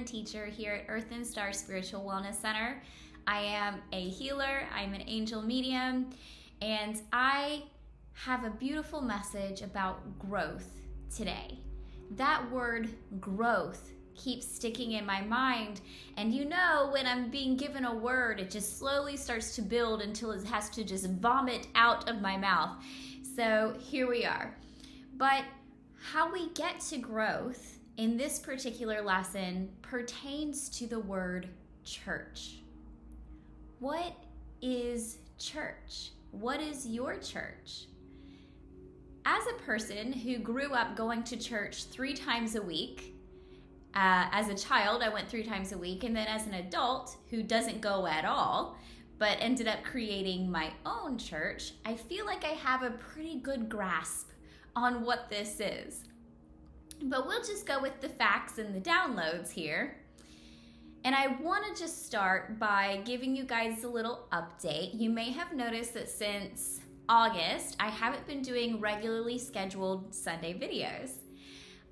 and teacher here at Earth and Star Spiritual Wellness Center. I am a healer, I'm an angel medium, and I have a beautiful message about growth today. That word growth keeps sticking in my mind, and you know, when I'm being given a word, it just slowly starts to build until it has to just vomit out of my mouth. So here we are. But how we get to growth in this particular lesson pertains to the word church. What is church? What is your church? As a person who grew up going to church 3 times a week, as a child, I went 3 times a week, and then as an adult who doesn't go at all, but ended up creating my own church, I feel like I have a pretty good grasp on what this is. But we'll just go with the facts and the downloads here. And I want to just start by giving you guys a little update. You may have noticed that since August, I haven't been doing regularly scheduled Sunday videos.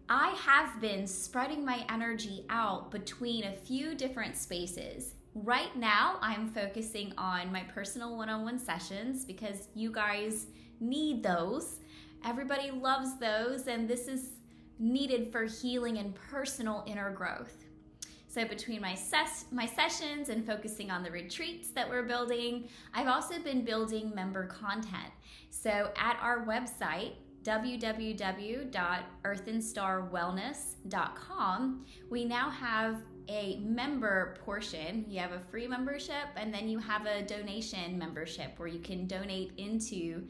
I have been spreading my energy out between a few different spaces. Right now, I'm focusing on my personal one-on-one sessions because you guys need those. Everybody loves those, and this is needed for healing and personal inner growth. So between my sessions and focusing on the retreats that we're building, I've also been building member content. So at our website, www.earthandstarwellness.com, we now have a member portion. You have a free membership, and then you have a donation membership where you can donate into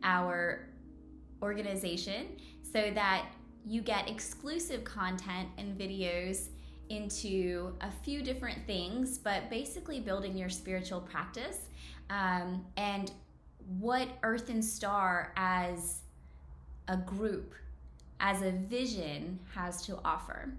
our organization so that you get exclusive content and videos into a few different things, but basically building your spiritual practice and what Earth and Star as a group, as a vision, has to offer.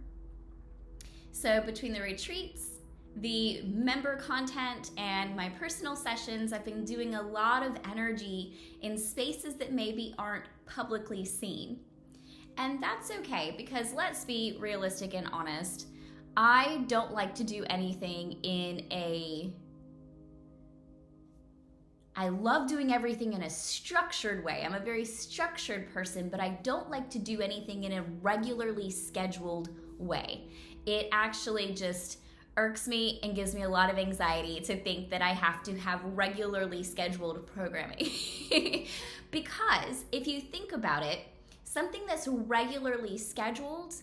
So between the retreats, the member content, and my personal sessions, I've been doing a lot of energy in spaces that maybe aren't publicly seen. And that's okay, because let's be realistic and honest. I don't like to do anything I love doing everything in a structured way. I'm a very structured person, but I don't like to do anything in a regularly scheduled way. It actually just irks me and gives me a lot of anxiety to think that I have to have regularly scheduled programming. Because if you think about it, something that's regularly scheduled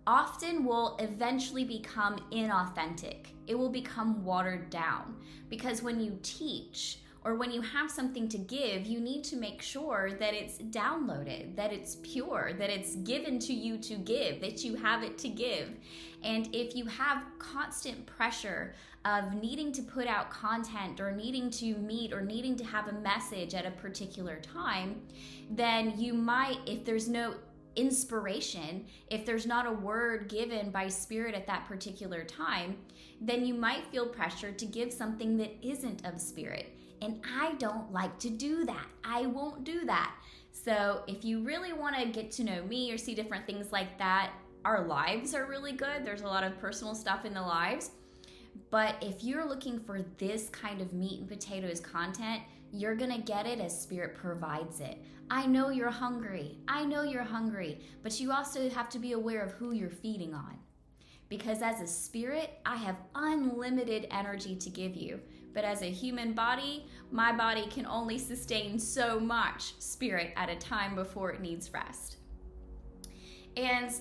often will eventually become inauthentic. It will become watered down, because when you teach or when you have something to give, you need to make sure that it's downloaded, that it's pure, that it's given to you to give, that you have it to give. And if you have constant pressure of needing to put out content or needing to meet or needing to have a message at a particular time, then you might, if there's no inspiration, if there's not a word given by Spirit at that particular time, then you might feel pressured to give something that isn't of Spirit. And I don't like to do that. I won't do that. So if you really want to get to know me or see different things like that, our lives are really good. There's a lot of personal stuff in the lives. But if you're looking for this kind of meat and potatoes content, you're going to get it as Spirit provides it. I know you're hungry. But you also have to be aware of who you're feeding on. Because as a spirit, I have unlimited energy to give you. But as a human body, my body can only sustain so much spirit at a time before it needs rest. And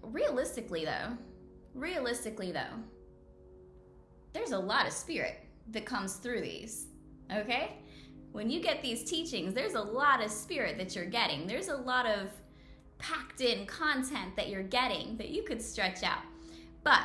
realistically though, there's a lot of spirit that comes through these, okay? When you get these teachings, there's a lot of spirit that you're getting. There's a lot of packed in content that you're getting that you could stretch out. But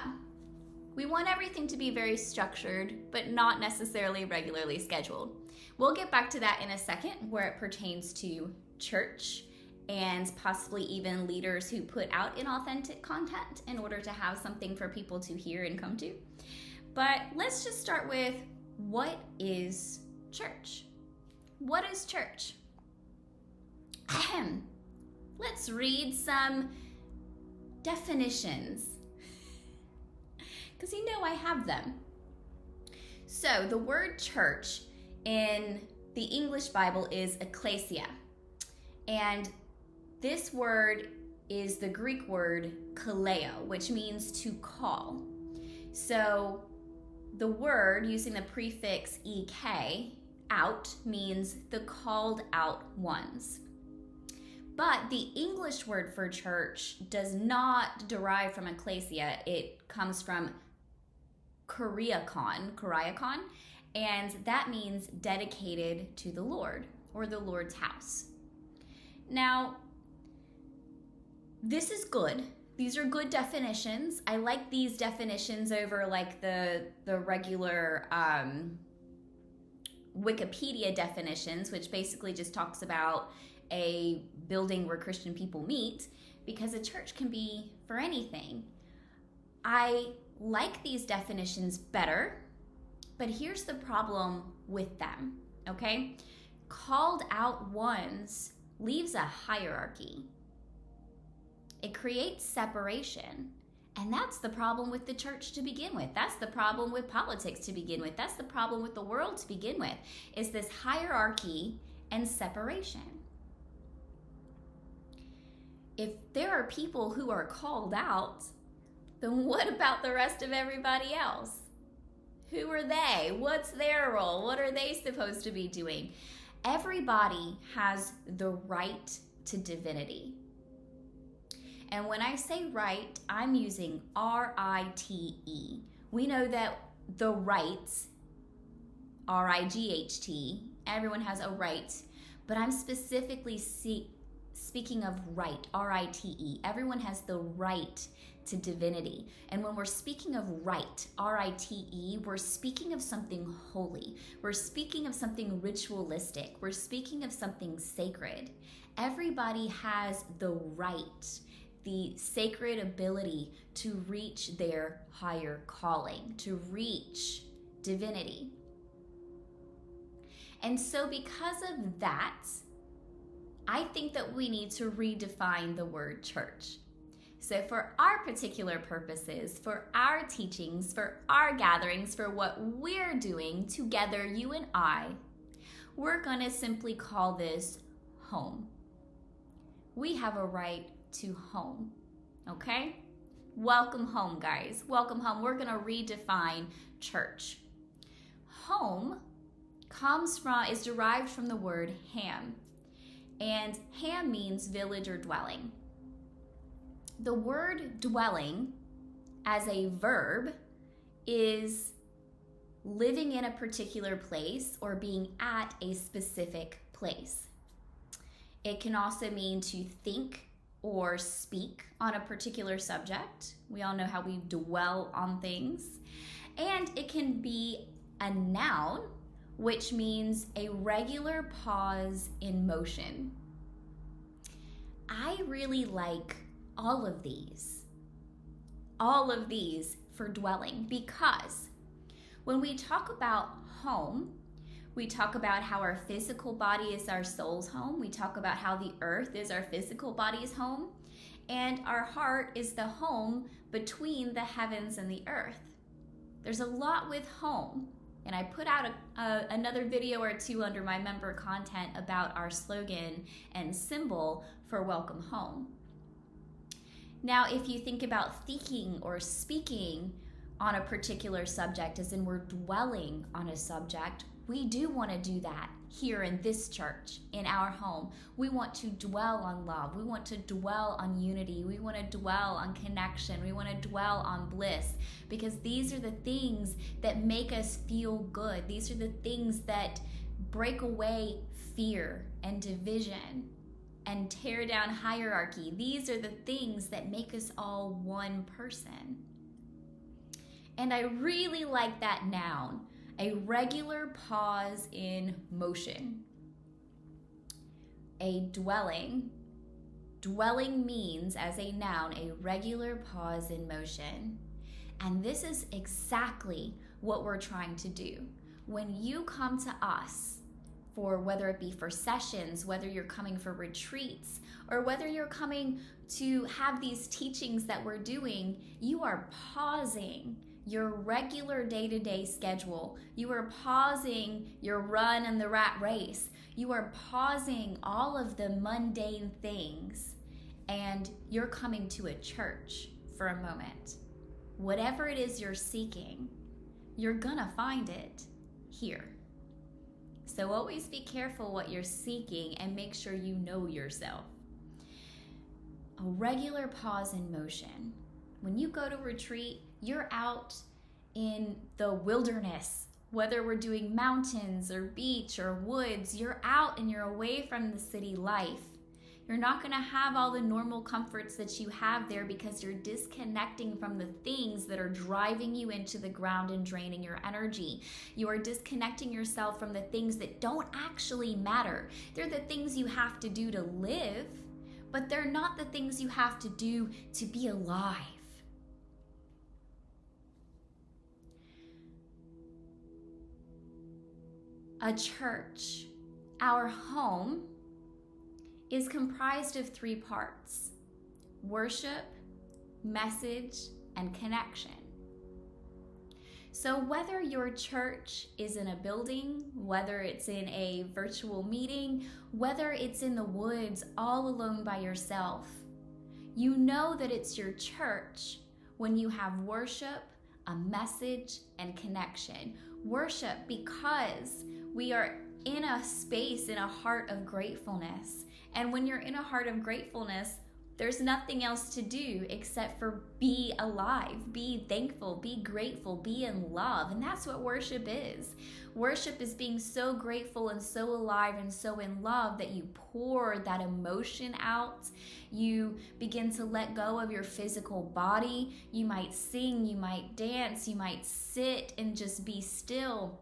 we want everything to be very structured, but not necessarily regularly scheduled. We'll get back to that in a second, where it pertains to church and possibly even leaders who put out inauthentic content in order to have something for people to hear and come to. But let's just start with, what is church? What is church? Let's read some definitions. because you know I have them. So the word church in the English Bible is ecclesia. And this word is the Greek word kaleo, which means to call. So the word using the prefix ek, out, means the called out ones. But the English word for church does not derive from ecclesia. It comes from kuriakon, and that means dedicated to the Lord, or the Lord's house. Now, this is good. These are good definitions. I like these definitions over like the regular Wikipedia definitions, which basically just talks about a building where Christian people meet, because a church can be for anything. I like these definitions better, but here's the problem with them, okay? Called out ones leaves a hierarchy. It creates separation. And that's the problem with the church to begin with. That's the problem with politics to begin with. That's the problem with the world to begin with, is this hierarchy and separation. If there are people who are called out, then what about the rest of everybody else? Who are they? What's their role? What are they supposed to be doing? Everybody has the right to divinity. And when I say right, I'm using R-I-T-E. We know that the rights, R-I-G-H-T, everyone has a right, but I'm specifically speaking of right, R-I-T-E. Everyone has the right to divinity. And when we're speaking of right, R-I-T-E, we're speaking of something holy. We're speaking of something ritualistic. We're speaking of something sacred. Everybody has the right, the sacred ability to reach their higher calling, to reach divinity. And so because of that, I think that we need to redefine the word church. So for our particular purposes, for our teachings, for our gatherings, for what we're doing together, you and I, we're going to simply call this home. We have a right to home, okay? Welcome home, guys. Welcome home. We're going to redefine church. Home is derived from the word ham, and ham means village or dwelling. The word dwelling as a verb is living in a particular place or being at a specific place. It can also mean to think or speak on a particular subject. We all know how we dwell on things. And it can be a noun, which means a regular pause in motion. I really like all of these for dwelling, because when we talk about home, we talk about how our physical body is our soul's home. We talk about how the earth is our physical body's home, and our heart is the home between the heavens and the earth. There's a lot with home, and I put out another video or two under my member content about our slogan and symbol for Welcome Home. Now, if you think about thinking or speaking on a particular subject, as in we're dwelling on a subject, we do want to do that here in this church, in our home. We want to dwell on love. We want to dwell on unity. We want to dwell on connection. We want to dwell on bliss, because these are the things that make us feel good. These are the things that break away fear and division and tear down hierarchy. These are the things that make us all one person. And I really like that noun, a regular pause in motion. A dwelling. Dwelling means, as a noun, a regular pause in motion. And this is exactly what we're trying to do. When you come to us, for whether it be for sessions, whether you're coming for retreats, or whether you're coming to have these teachings that we're doing, you are pausing. your regular day-to-day schedule. You are pausing your run and the rat race. You are pausing all of the mundane things, and you're coming to a church for a moment. Whatever it is you're seeking, you're gonna find it here. So always be careful what you're seeking and make sure you know yourself. A regular pause in motion. When you go to retreat, you're out in the wilderness. Whether we're doing mountains or beach or woods, you're out and you're away from the city life. You're not going to have all the normal comforts that you have there because you're disconnecting from the things that are driving you into the ground and draining your energy. You are disconnecting yourself from the things that don't actually matter. They're the things you have to do to live, but they're not the things you have to do to be alive. A church, our home, is comprised of 3 parts: worship, message, and connection. So whether your church is in a building, whether it's in a virtual meeting, whether it's in the woods all alone by yourself, you know that it's your church when you have worship, a message, and connection. Worship because we are in a space, in a heart of gratefulness. And when you're in a heart of gratefulness, there's nothing else to do except for be alive, be thankful, be grateful, be in love. And that's what worship is. Worship is being so grateful and so alive and so in love that you pour that emotion out. You begin to let go of your physical body. You might sing, you might dance, you might sit and just be still.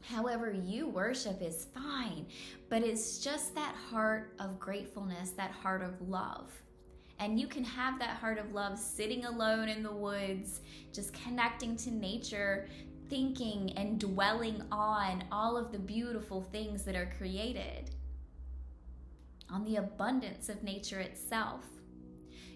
However you worship is fine, but it's just that heart of gratefulness, that heart of love. And you can have that heart of love sitting alone in the woods, just connecting to nature, thinking and dwelling on all of the beautiful things that are created, on the abundance of nature itself.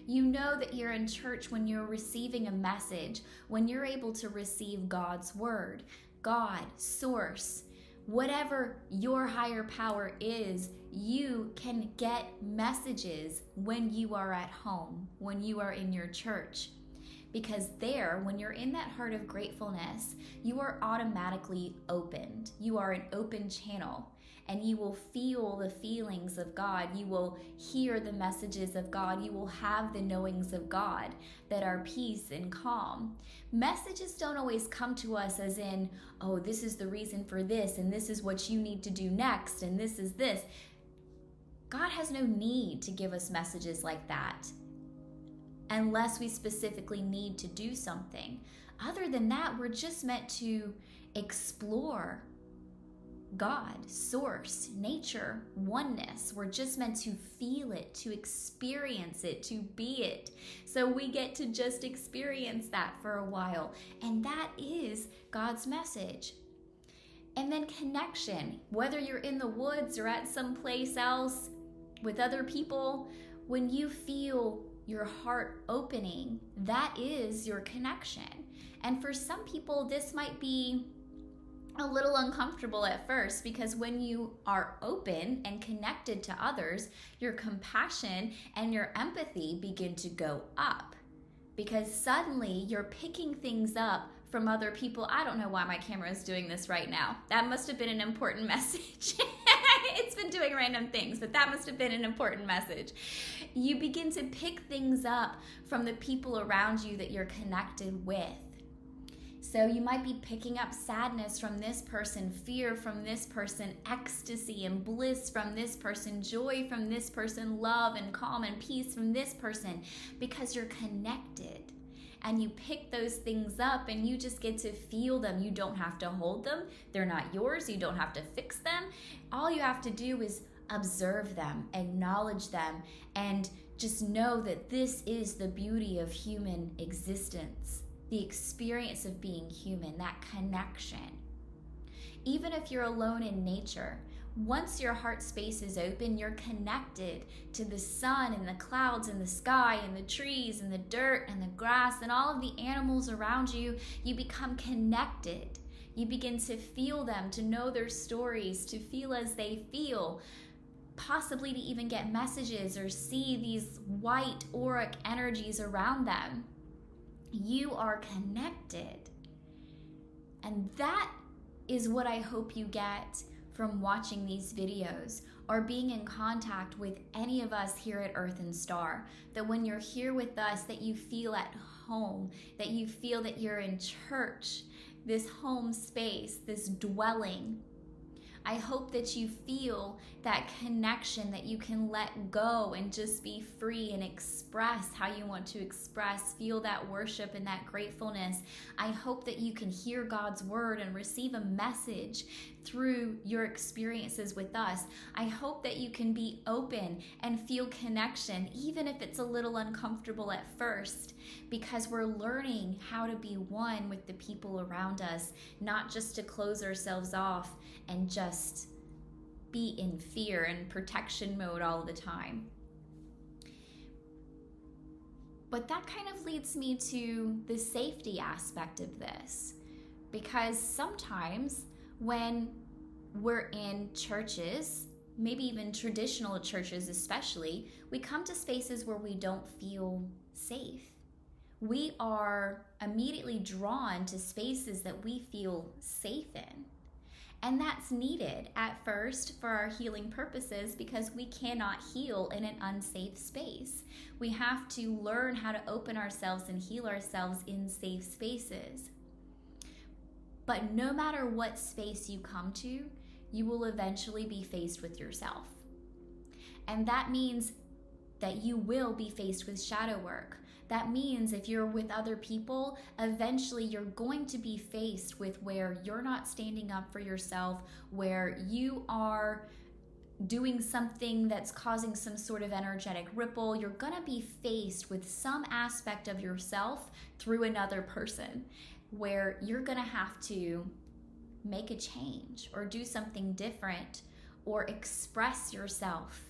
You know that you're in church when you're receiving a message, when you're able to receive God's word, God, source, whatever your higher power is, you can get messages when you are at home, when you are in your church. Because there, when you're in that heart of gratefulness, you are automatically opened. You are an open channel, and you will feel the feelings of God. You will hear the messages of God. You will have the knowings of God that are peace and calm. Messages don't always come to us as in, oh, this is the reason for this, and this is what you need to do next, and this is this. God has no need to give us messages like that unless we specifically need to do something. Other than that, we're just meant to explore God, source, nature, oneness. We're just meant to feel it, to experience it, to be it. So we get to just experience that for a while. And that is God's message. And then connection, whether you're in the woods or at some place else with other people, when you feel your heart opening, that is your connection. And for some people, this might be a little uncomfortable at first, because when you are open and connected to others, your compassion and your empathy begin to go up, because suddenly you're picking things up from other people. I don't know why my camera is doing this right now. That must have been an important message. It's been doing random things, but that must have been an important message. You begin to pick things up from the people around you that you're connected with. So you might be picking up sadness from this person, fear from this person, ecstasy and bliss from this person, joy from this person, love and calm and peace from this person, because you're connected. And you pick those things up and you just get to feel them. You don't have to hold them. They're not yours. You don't have to fix them. All you have to do is observe them, acknowledge them, and just know that this is the beauty of human existence. The experience of being human, that connection. even if you're alone in nature. Once your heart space is open, you're connected to the sun and the clouds and the sky and the trees and the dirt and the grass and all of the animals around you. You become connected. You begin to feel them, to know their stories, to feel as they feel, possibly to even get messages or see these white auric energies around them. You are connected. And that is what I hope you get from watching these videos or being in contact with any of us here at Earth and Star. That when you're here with us, that you feel at home, that you feel that you're in church, this home space, this dwelling. I hope that you feel that connection, that you can let go and just be free and express how you want to express, feel that worship and that gratefulness. I hope that you can hear God's word and receive a message through your experiences with us. I hope that you can be open and feel connection, even if it's a little uncomfortable at first, because we're learning how to be one with the people around us, not just to close ourselves off and just be in fear and protection mode all the time. But that kind of leads me to the safety aspect of this, because sometimes when we're in churches, maybe even traditional churches especially, we come to spaces where we don't feel safe. We are immediately drawn to spaces that we feel safe in. And that's needed at first for our healing purposes, because we cannot heal in an unsafe space. We have to learn how to open ourselves and heal ourselves in safe spaces. But no matter what space you come to, you will eventually be faced with yourself. And that means that you will be faced with shadow work. That means if you're with other people, eventually you're going to be faced with where you're not standing up for yourself, where you are doing something that's causing some sort of energetic ripple. You're going to be faced with some aspect of yourself through another person, where you're going to have to make a change or do something different or express yourself,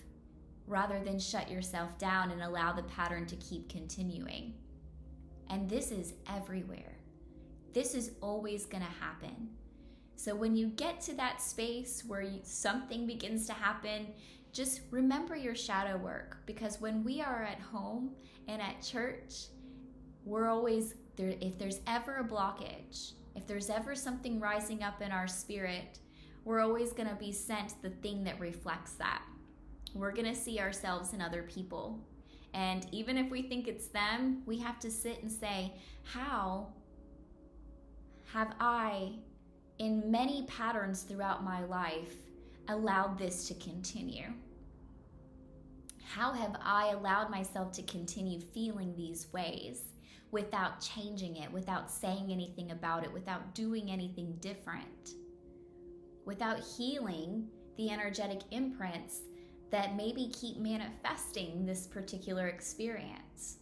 rather than shut yourself down and allow the pattern to keep continuing. And this is everywhere. This is always going to happen. So when you get to that space where something begins to happen, just remember your shadow work, because when we are at home and at church, we're always there. If there's ever a blockage, if there's ever something rising up in our spirit, we're always going to be sent the thing that reflects that. We're going to see ourselves in other people. And even if we think it's them, we have to sit and say, how have I, in many patterns throughout my life, allowed this to continue? How have I allowed myself to continue feeling these ways without changing it, without saying anything about it, without doing anything different, without healing the energetic imprints that maybe keep manifesting this particular experience?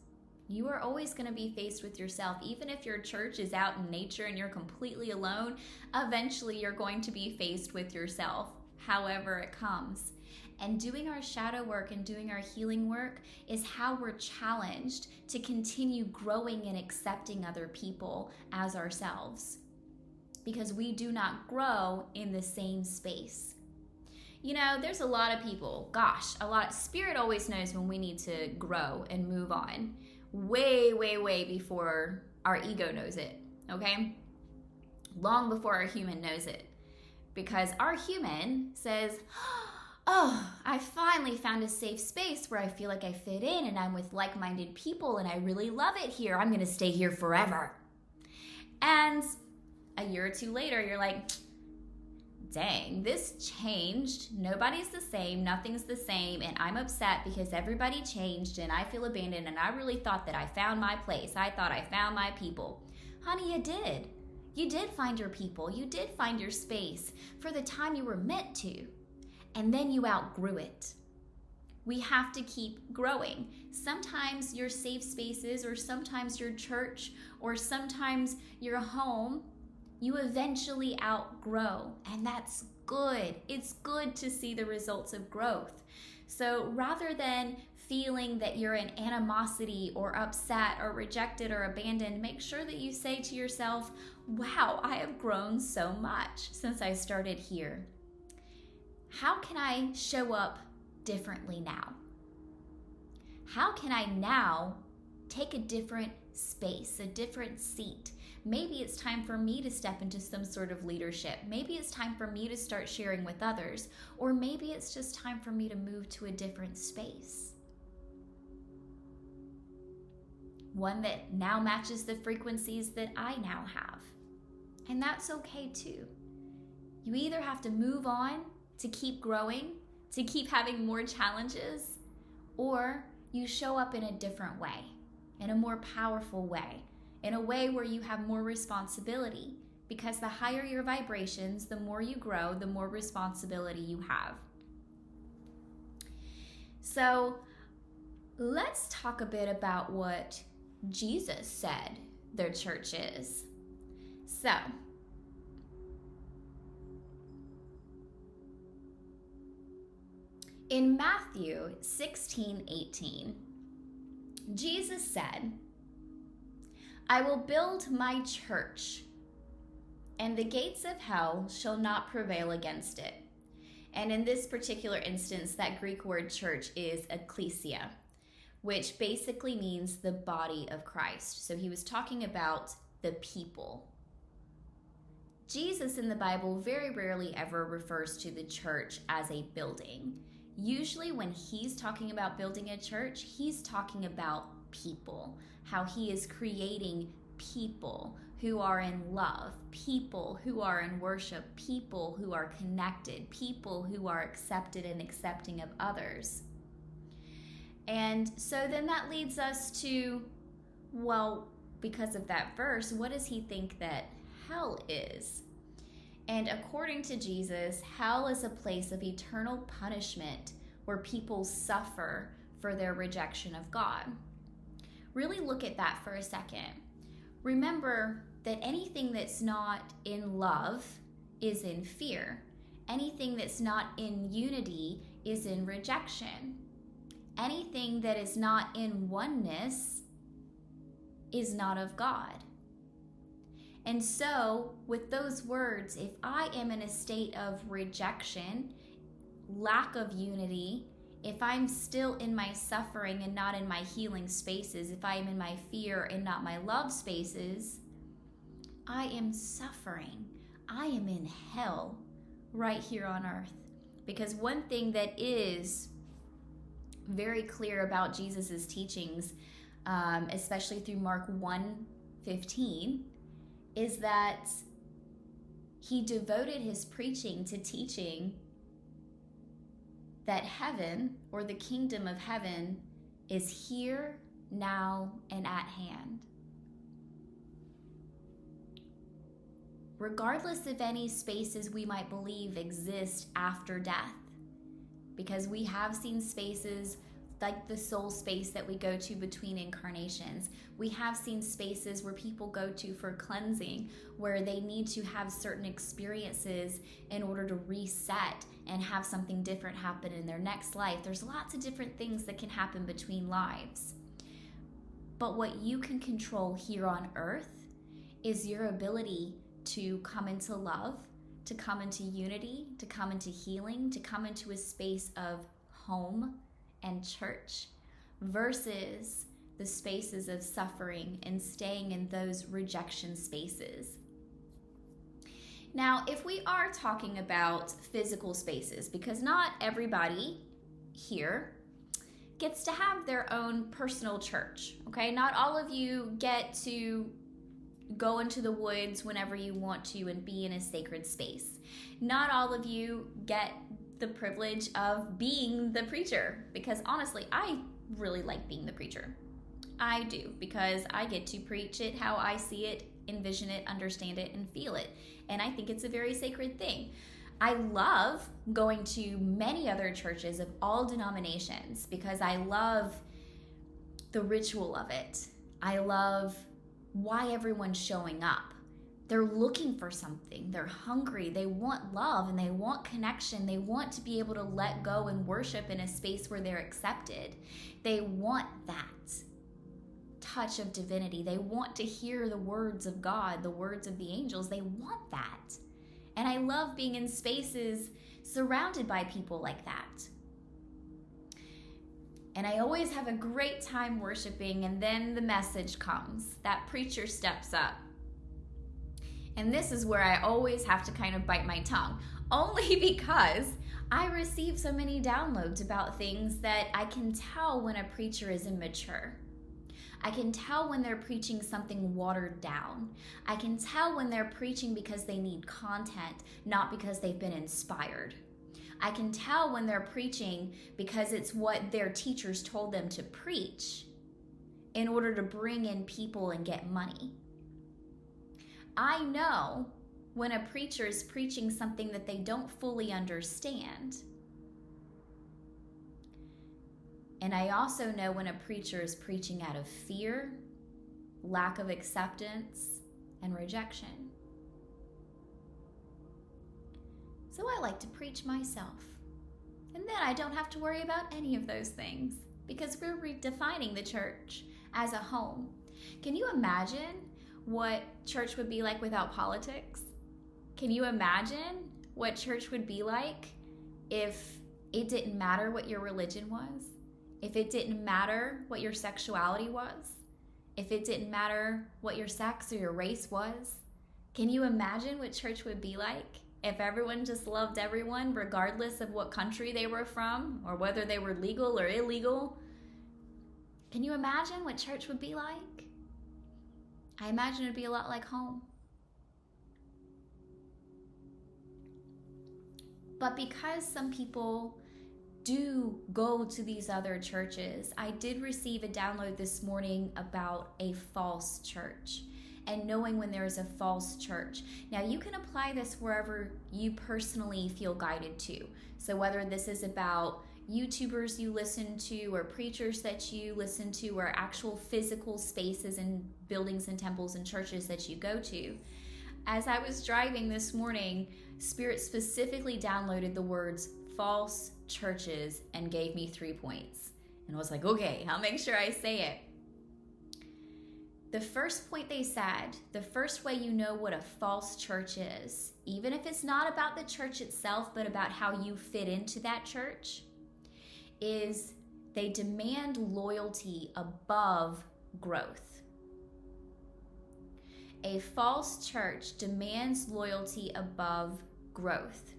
You are always going to be faced with yourself. Even if your church is out in nature and you're completely alone, eventually you're going to be faced with yourself, however it comes. And doing our shadow work and doing our healing work is how we're challenged to continue growing and accepting other people as ourselves, because we do not grow in the same space. You know, there's a lot of people, Spirit always knows when we need to grow and move on. Way, way, way before our ego knows it, okay? Long before our human knows it. Because our human says, oh, I finally found a safe space where I feel like I fit in and I'm with like-minded people and I really love it here. I'm going to stay here forever. And a year or two later, you're like, dang, this changed. Nobody's the same. Nothing's the same. And I'm upset because everybody changed and I feel abandoned. And I really thought that I found my place. I thought I found my people. Honey, you did. You did find your people. You did find your space for the time you were meant to. And then you outgrew it. We have to keep growing. Sometimes your safe spaces, or sometimes your church, or sometimes your home You eventually outgrow, and that's good. It's good to see the results of growth. So rather than feeling that you're in animosity or upset or rejected or abandoned, make sure that you say to yourself, wow, I have grown so much since I started here. How can I show up differently now? How can I now take a different space, a different seat? Maybe it's time for me to step into some sort of leadership. Maybe it's time for me to start sharing with others. Or maybe it's just time for me to move to a different space. One that now matches the frequencies that I now have. And that's okay too. You either have to move on to keep growing, to keep having more challenges, or you show up in a different way, in a more powerful way, in a way where you have more responsibility, because the higher your vibrations, the more you grow, the more responsibility you have. So let's talk a bit about what Jesus said their church is. So, in Matthew 16:18, Jesus said, I will build my church, and the gates of hell shall not prevail against it. And in this particular instance, that Greek word church is ecclesia, which basically means the body of Christ. So he was talking about the people. Jesus in the Bible very rarely ever refers to the church as a building. Usually when he's talking about building a church, he's talking about people, how he is creating people who are in love, people who are in worship, people who are connected, people who are accepted and accepting of others. And so then that leads us to, well, because of that verse, what does he think that hell is? And according to Jesus, hell is a place of eternal punishment where people suffer for their rejection of God. Really look at that for a second. Remember that anything that's not in love is in fear. Anything that's not in unity is in rejection. Anything that is not in oneness is not of God. And so, with those words, if I am in a state of rejection, lack of unity, if I'm still in my suffering and not in my healing spaces, if I am in my fear and not my love spaces, I am suffering. I am in hell right here on earth. Because one thing that is very clear about Jesus's teachings, especially through Mark 1:15, is that he devoted his preaching to teaching that heaven, or the kingdom of heaven, is here, now, and at hand. Regardless of any spaces we might believe exist after death, because we have seen spaces like the soul space that we go to between incarnations. We have seen spaces where people go to for cleansing, where they need to have certain experiences in order to reset and have something different happen in their next life. There's lots of different things that can happen between lives. But what you can control here on earth is your ability to come into love, to come into unity, to come into healing, to come into a space of home and church, versus the spaces of suffering and staying in those rejection spaces. Now, if we are talking about physical spaces, because not everybody here gets to have their own personal church, okay? Not all of you get to go into the woods whenever you want to and be in a sacred space. Not all of you get the privilege of being the preacher, because honestly, I really like being the preacher. I do, because I get to preach it how I see it, envision it, understand it, and feel it. And I think it's a very sacred thing. I love going to many other churches of all denominations because I love the ritual of it. I love why everyone's showing up. They're looking for something. They're hungry. They want love and they want connection. They want to be able to let go and worship in a space where they're accepted. They want that touch of divinity. They want to hear the words of God, the words of the angels. They want that. And I love being in spaces surrounded by people like that. And I always have a great time worshiping, and then the message comes. That preacher steps up. And this is where I always have to kind of bite my tongue, only because I receive so many downloads about things that I can tell when a preacher is immature. I can tell when they're preaching something watered down. I can tell when they're preaching because they need content, not because they've been inspired. I can tell when they're preaching because it's what their teachers told them to preach in order to bring in people and get money. I know when a preacher is preaching something that they don't fully understand. And I also know when a preacher is preaching out of fear, lack of acceptance, and rejection. So I like to preach myself. And then I don't have to worry about any of those things because we're redefining the church as a home. Can you imagine what church would be like without politics? Can you imagine what church would be like if it didn't matter what your religion was? If it didn't matter what your sexuality was? If it didn't matter what your sex or your race was? Can you imagine what church would be like if everyone just loved everyone regardless of what country they were from or whether they were legal or illegal? Can you imagine what church would be like? I imagine it'd be a lot like home. But because some people do go to these other churches, I did receive a download this morning about a false church and knowing when there is a false church. Now you can apply this wherever you personally feel guided to. So whether this is about YouTubers you listen to or preachers that you listen to or actual physical spaces and buildings and temples and churches that you go to. As I was driving this morning, Spirit specifically downloaded the words false churches and gave me 3 points. And I was like, okay, I'll make sure I say it. The first point they said, the first way you know what a false church is, even if it's not about the church itself, but about how you fit into that church, is they demand loyalty above growth. A false church demands loyalty above growth.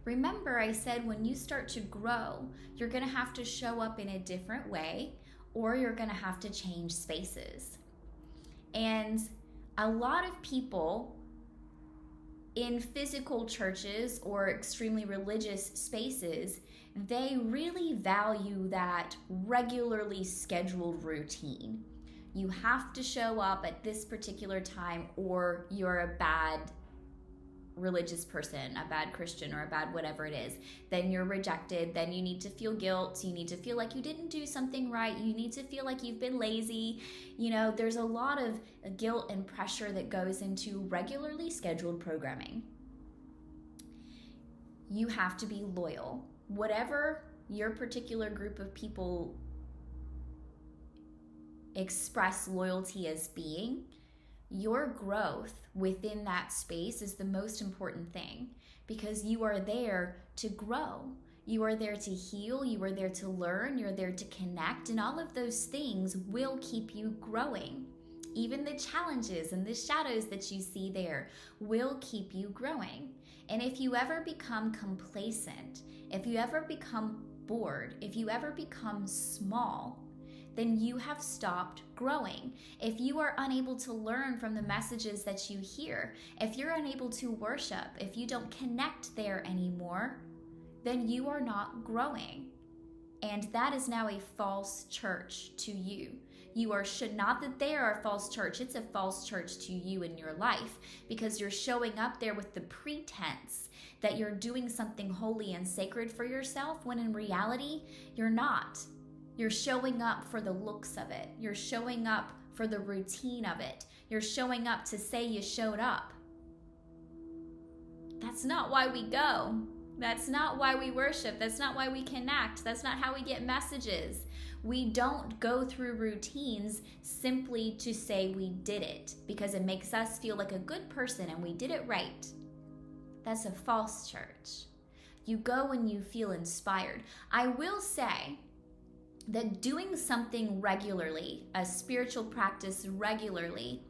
Remember, I said when you start to grow, you're going to have to show up in a different way, or you're going to have to change spaces. And a lot of people in physical churches or extremely religious spaces, they really value that regularly scheduled routine. You have to show up at this particular time or you're a bad religious person, a bad Christian, or a bad whatever it is. Then you're rejected. Then you need to feel guilt. You need to feel like you didn't do something right. You need to feel like you've been lazy. You know, there's a lot of guilt and pressure that goes into regularly scheduled programming. You have to be loyal. Whatever your particular group of people express loyalty as being, your growth within that space is the most important thing because you are there to grow. You are there to heal. You are there to learn. You're there to connect. And all of those things will keep you growing. Even the challenges and the shadows that you see there will keep you growing. And if you ever become complacent, if you ever become bored, if you ever become small, then you have stopped growing. If you are unable to learn from the messages that you hear, if you're unable to worship, if you don't connect there anymore, then you are not growing. And that is now a false church to you. Should not that they are a false church, it's a false church to you in your life because you're showing up there with the pretense that you're doing something holy and sacred for yourself when in reality, you're not. You're showing up for the looks of it. You're showing up for the routine of it. You're showing up to say you showed up. That's not why we go. That's not why we worship. That's not why we connect. That's not how we get messages. We don't go through routines simply to say we did it because it makes us feel like a good person and we did it right. That's a false church. You go when you feel inspired. I will say that doing something regularly, a spiritual practice regularly,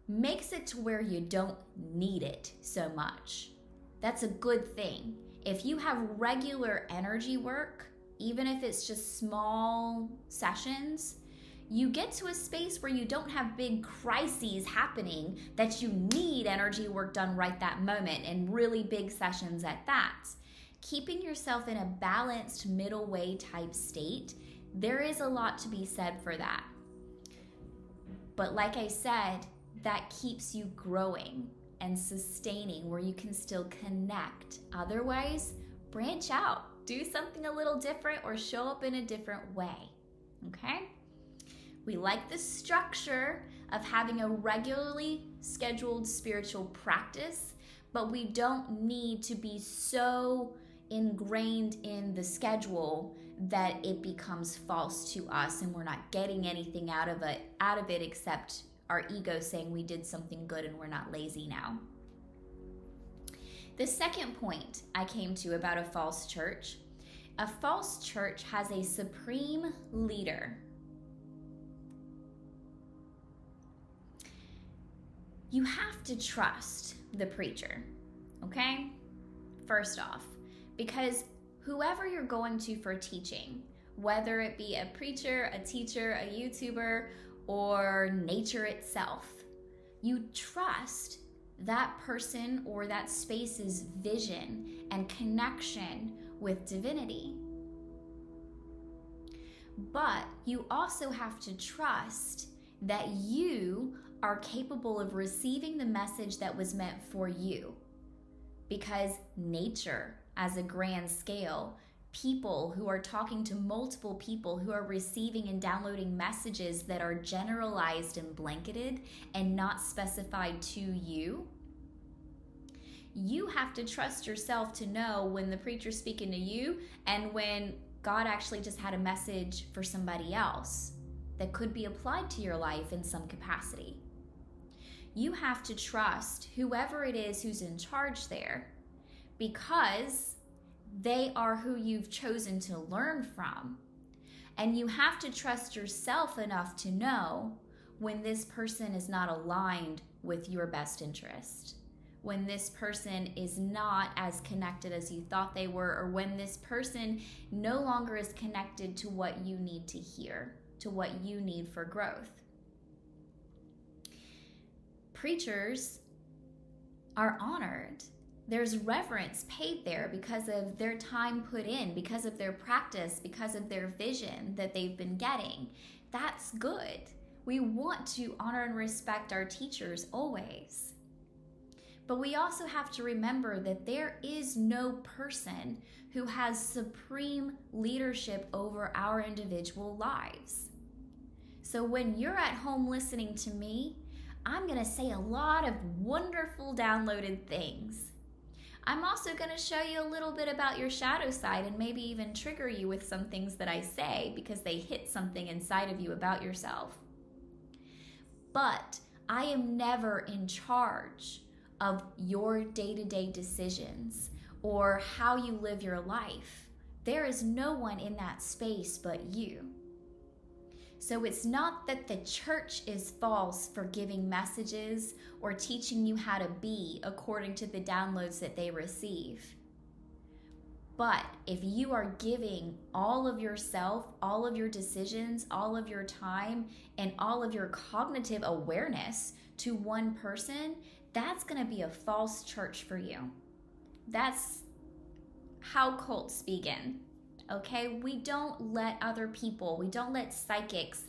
makes it to where you don't need it so much. That's a good thing. If you have regular energy work, even if it's just small sessions, you get to a space where you don't have big crises happening that you need energy work done right that moment, and really big sessions at that. Keeping yourself in a balanced middle way type state, there is a lot to be said for that. But like I said, that keeps you growing and sustaining where you can still connect. Otherwise, branch out, do something a little different or show up in a different way, okay? We like the structure of having a regularly scheduled spiritual practice, but we don't need to be so ingrained in the schedule that it becomes false to us and we're not getting anything out of it except our ego saying we did something good and we're not lazy now. The second point I came to about a false church has a supreme leader. You have to trust the preacher, okay? First off, because whoever you're going to for teaching, whether it be a preacher, a teacher, a YouTuber, or nature itself, you trust that person or that space's vision and connection with divinity. But you also have to trust that you are capable of receiving the message that was meant for you. Because nature, as a grand scale, people who are talking to multiple people who are receiving and downloading messages that are generalized and blanketed and not specified to you, you have to trust yourself to know when the preacher's speaking to you and when God actually just had a message for somebody else that could be applied to your life in some capacity. You have to trust whoever it is who's in charge there, because they are who you've chosen to learn from. And you have to trust yourself enough to know when this person is not aligned with your best interest, when this person is not as connected as you thought they were, or when this person no longer is connected to what you need to hear, to what you need for growth. Preachers are honored. There's reverence paid there because of their time put in, because of their practice, because of their vision that they've been getting. That's good. We want to honor and respect our teachers always. But we also have to remember that there is no person who has supreme leadership over our individual lives. So when you're at home listening to me, I'm going to say a lot of wonderful downloaded things. I'm also going to show you a little bit about your shadow side and maybe even trigger you with some things that I say because they hit something inside of you about yourself. But I am never in charge of your day-to-day decisions or how you live your life. There is no one in that space but you. So it's not that the church is false for giving messages or teaching you how to be according to the downloads that they receive. But if you are giving all of yourself, all of your decisions, all of your time, and all of your cognitive awareness to one person, that's going to be a false church for you. That's how cults begin. Okay, we don't let other people, we don't let psychics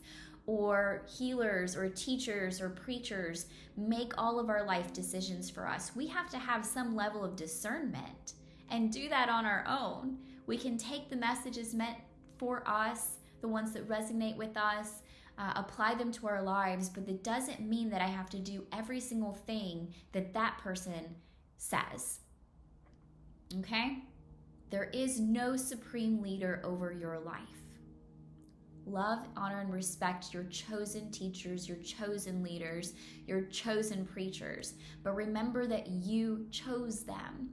or healers or teachers or preachers make all of our life decisions for us. We have to have some level of discernment and do that on our own. We can take the messages meant for us, the ones that resonate with us, apply them to our lives, but that doesn't mean that I have to do every single thing that that person says. Okay? There is no supreme leader over your life. Love, honor, and respect your chosen teachers, your chosen leaders, your chosen preachers. But remember that you chose them.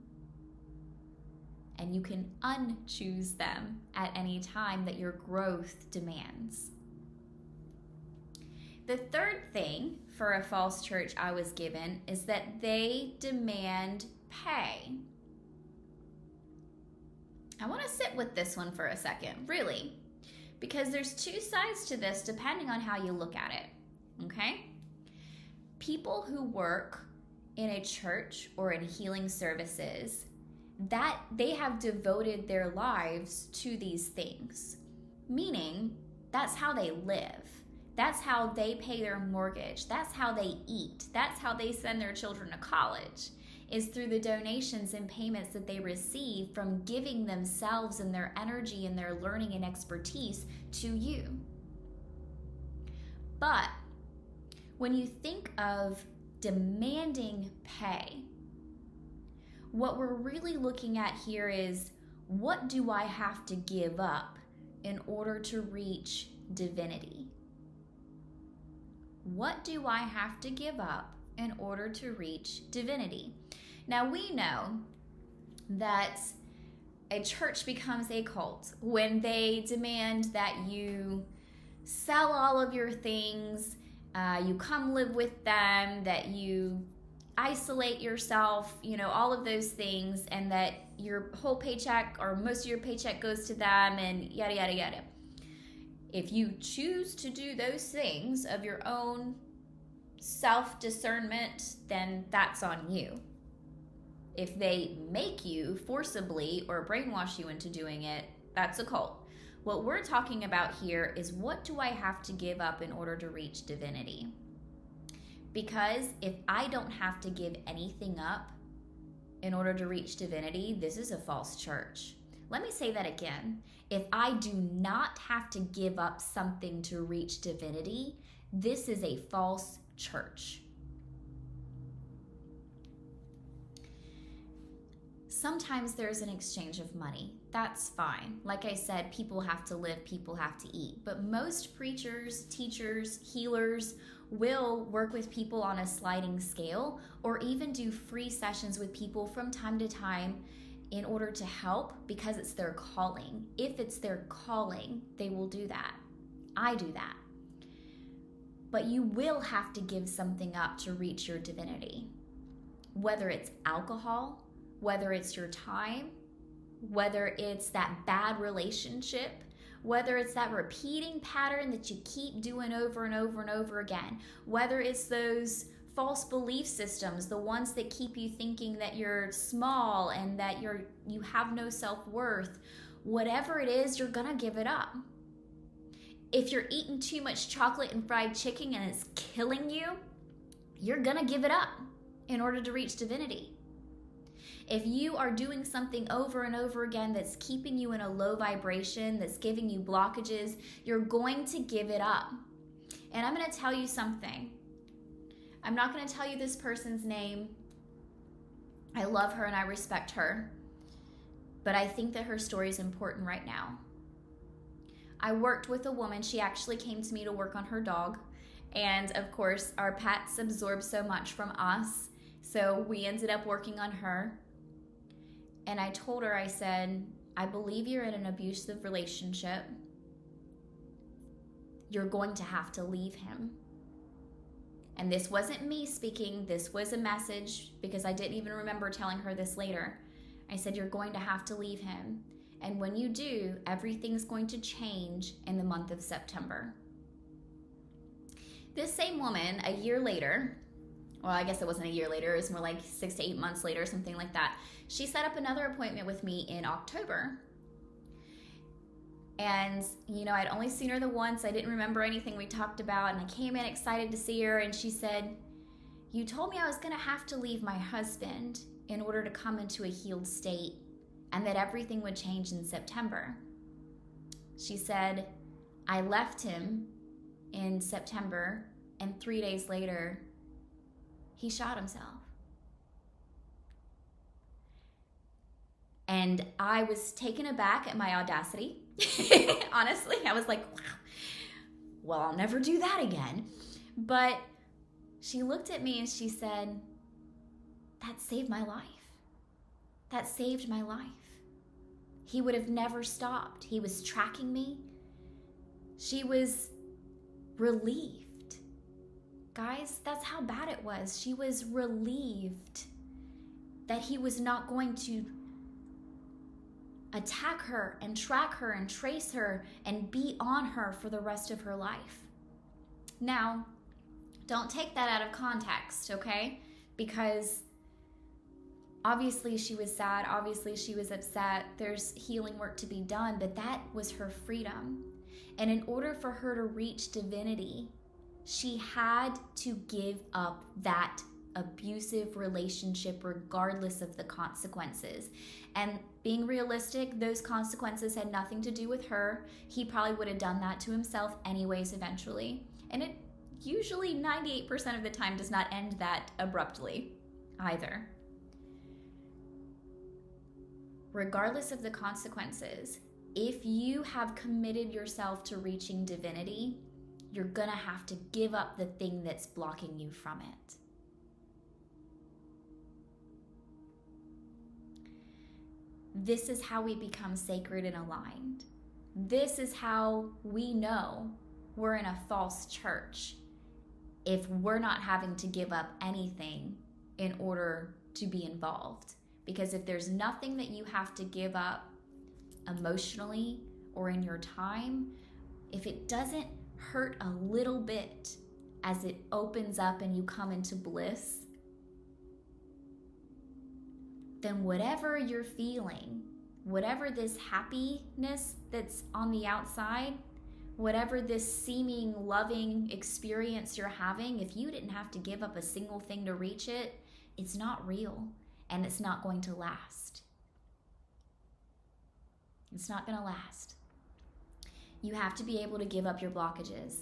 And you can unchoose them at any time that your growth demands. The third thing for a false church I was given is that they demand pay. I want to sit with this one for a second, really, because there's two sides to this depending on how you look at it, okay? People who work in a church or in healing services, that they have devoted their lives to these things, meaning that's how they live. That's how they pay their mortgage. That's how they eat. That's how they send their children to college, is through the donations and payments that they receive from giving themselves and their energy and their learning and expertise to you. But when you think of demanding pay, what we're really looking at here is, what do I have to give up in order to reach divinity? What do I have to give up in order to reach divinity? Now, we know that a church becomes a cult when they demand that you sell all of your things, you come live with them, that you isolate yourself, all of those things, and that your whole paycheck or most of your paycheck goes to them, and yada, yada, yada. If you choose to do those things of your own self-discernment, then that's on you. If they make you forcibly or brainwash you into doing it, that's a cult. What we're talking about here is, what do I have to give up in order to reach divinity? Because if I don't have to give anything up in order to reach divinity, this is a false church. Let me say that again. If I do not have to give up something to reach divinity, this is a false church. Sometimes there's an exchange of money. That's fine. Like I said, people have to live, people have to eat. But most preachers, teachers, healers will work with people on a sliding scale, or even do free sessions with people from time to time in order to help, because it's their calling. If it's their calling, they will do that. I do that. But you will have to give something up to reach your divinity. Whether it's alcohol, whether it's your time, whether it's that bad relationship, whether it's that repeating pattern that you keep doing over and over and over again, whether it's those false belief systems, the ones that keep you thinking that you're small and that you have no self-worth, whatever it is, you're gonna give it up. If you're eating too much chocolate and fried chicken and it's killing you, you're gonna give it up in order to reach divinity. If you are doing something over and over again that's keeping you in a low vibration, that's giving you blockages, you're going to give it up. And I'm going to tell you something. I'm not going to tell you this person's name. I love her and I respect her. But I think that her story is important right now. I worked with a woman. She actually came to me to work on her dog. And of course, our pets absorb so much from us. So we ended up working on her. And I told her, I said, I believe you're in an abusive relationship. You're going to have to leave him. And this wasn't me speaking. This was a message, because I didn't even remember telling her this later. I said, you're going to have to leave him. And when you do, everything's going to change in the month of September. This same woman, a year later, well, I guess it wasn't a year later, it was more like 6 to 8 months later, something like that. She set up another appointment with me in October. And, I'd only seen her the once. I didn't remember anything we talked about. And I came in excited to see her. And she said, you told me I was going to have to leave my husband in order to come into a healed state, and that everything would change in September. She said, I left him in September, and 3 days later, he shot himself. And I was taken aback at my audacity. Honestly, I was like, wow, well, I'll never do that again. But she looked at me and she said, that saved my life. That saved my life. He would have never stopped. He was tracking me. She was relieved. Guys, that's how bad it was. She was relieved that he was not going to attack her and track her and trace her and be on her for the rest of her life. Now, don't take that out of context, okay? Because obviously she was sad, obviously she was upset, there's healing work to be done, but that was her freedom. And in order for her to reach divinity, she had to give up that abusive relationship regardless of the consequences. And being realistic, those consequences had nothing to do with her. He probably would have done that to himself anyways eventually. And it usually 98% of the time does not end that abruptly either. Regardless of the consequences, if you have committed yourself to reaching divinity, you're gonna have to give up the thing that's blocking you from it. This is how we become sacred and aligned. This is how we know we're in a false church if we're not having to give up anything in order to be involved. Because if there's nothing that you have to give up emotionally or in your time, if it doesn't hurt a little bit as it opens up and you come into bliss, then whatever you're feeling, whatever this happiness that's on the outside, whatever this seeming loving experience you're having, if you didn't have to give up a single thing to reach it, it's not real and it's not going to last. It's not going to last. You have to be able to give up your blockages.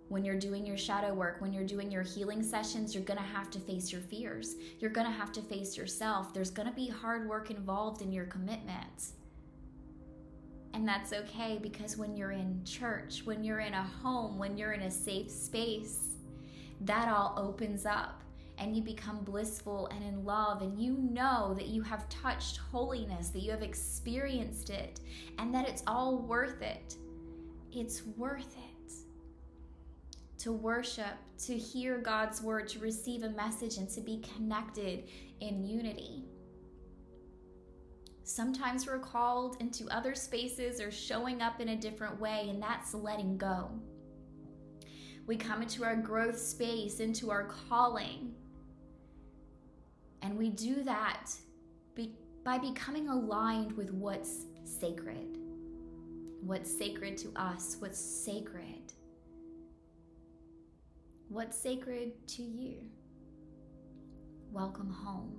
When you're doing your shadow work, when you're doing your healing sessions, you're going to have to face your fears. You're going to have to face yourself. There's going to be hard work involved in your commitment. And that's okay, because when you're in church, when you're in a home, when you're in a safe space, that all opens up and you become blissful and in love, and you know that you have touched holiness, that you have experienced it, and that it's all worth it. It's worth it. To worship, to hear God's word, to receive a message, and to be connected in unity. Sometimes we're called into other spaces or showing up in a different way, and that's letting go. We come into our growth space, into our calling, and we do that by becoming aligned with what's sacred. What's sacred to us, what's sacred. What's sacred to you? Welcome home.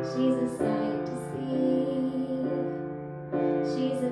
She's a sight to see. She's a